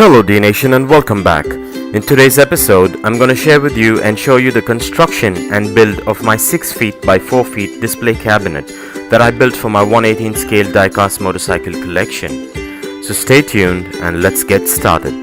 Hello Dnation and welcome back. In today's episode, I'm going to share with you and show you the construction and build of my 6 feet by 4 feet display cabinet that I built for my 1/18 scale diecast motorcycle collection. So stay tuned and let's get started.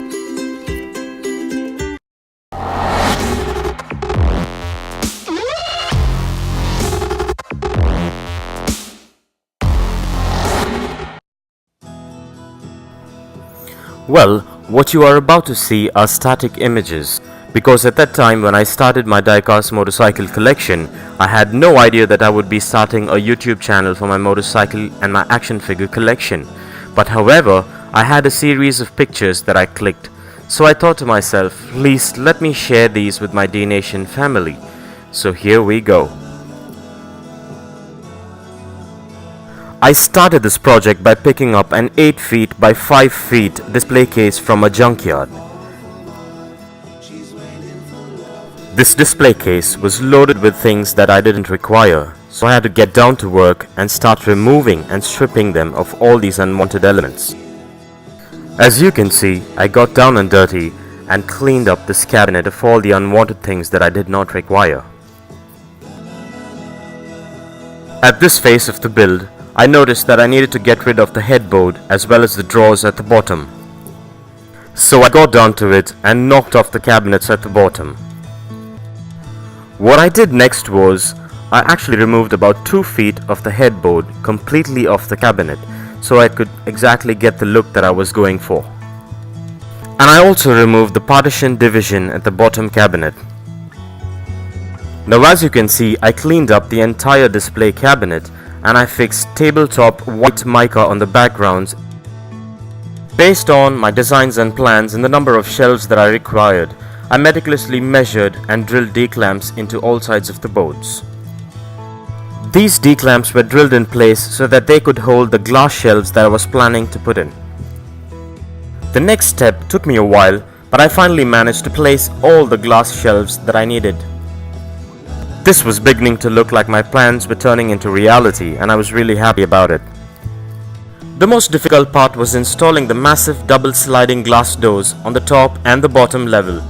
Well, what you are about to see are static images, because at that time when I started my diecast motorcycle collection, I had no idea that I would be starting a YouTube channel for my motorcycle and my action figure collection. But however, I had a series of pictures that I clicked, so I thought to myself, please let me share these with my Dnation family. So here we go. I started this project by picking up an 8 feet by 5 feet display case from a junkyard. This display case was loaded with things that I didn't require, so I had to get down to work and start removing and stripping them of all these unwanted elements. As you can see, I got down and dirty and cleaned up this cabinet of all the unwanted things that I did not require. At this phase of the build, I noticed that I needed to get rid of the headboard as well as the drawers at the bottom. So I got down to it and knocked off the cabinets at the bottom. What I did next was, I actually removed about 2 feet of the headboard completely off the cabinet so I could exactly get the look that I was going for. And I also removed the partition division at the bottom cabinet. Now as you can see, I cleaned up the entire display cabinet and I fixed tabletop white mica on the backgrounds. Based on my designs and plans and the number of shelves that I required, I meticulously measured and drilled D-clamps into all sides of the boards. These D-clamps were drilled in place so that they could hold the glass shelves that I was planning to put in. The next step took me a while, but I finally managed to place all the glass shelves that I needed. This was beginning to look like my plans were turning into reality, and I was really happy about it. The most difficult part was installing the massive double sliding glass doors on the top and the bottom level.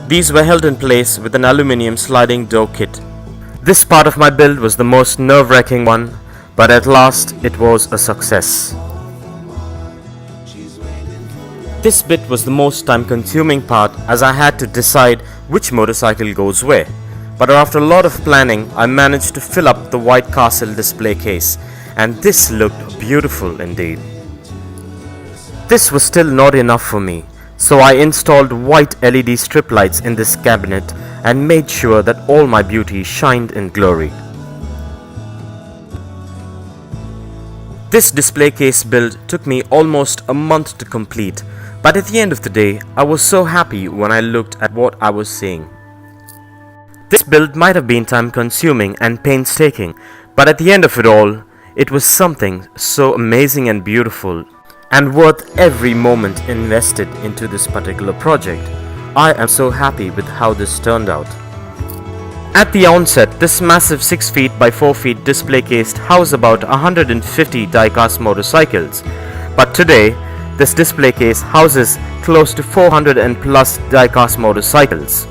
These were held in place with an aluminium sliding door kit. This part of my build was the most nerve-wracking one, but at last it was a success. This bit was the most time-consuming part, as I had to decide which motorcycle goes where. But after a lot of planning, I managed to fill up the white castle display case, and this looked beautiful indeed. This was still not enough for me, so I installed white LED strip lights in this cabinet and made sure that all my beauty shined in glory. This display case build took me almost a month to complete, but at the end of the day, I was so happy when I looked at what I was seeing. This build might have been time consuming and painstaking, but at the end of it all, it was something so amazing and beautiful and worth every moment invested into this particular project. I am so happy with how this turned out. At the onset, this massive 6 feet by 4 feet display case housed about 150 diecast motorcycles, but today, this display case houses close to 400 and plus diecast motorcycles.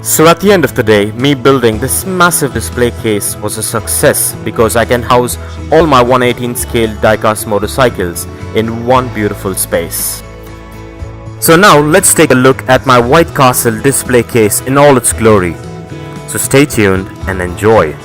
So at the end of the day, me building this massive display case was a success because I can house all my 1/18 scale diecast motorcycles in one beautiful space. So now let's take a look at my white castle display case in all its glory. So stay tuned and enjoy.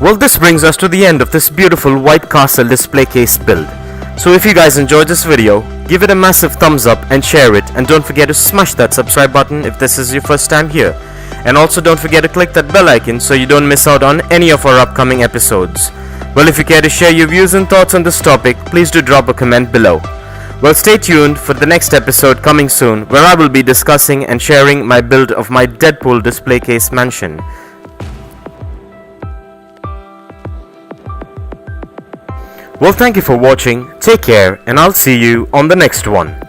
Well, this brings us to the end of this beautiful white castle display case build. So if you guys enjoyed this video, give it a massive thumbs up and share it, and don't forget to smash that subscribe button if this is your first time here. And also don't forget to click that bell icon so you don't miss out on any of our upcoming episodes. Well, if you care to share your views and thoughts on this topic, please do drop a comment below. Well, stay tuned for the next episode coming soon, where I will be discussing and sharing my build of my Deadpool display case mansion. Well, thank you for watching, take care, and I'll see you on the next one.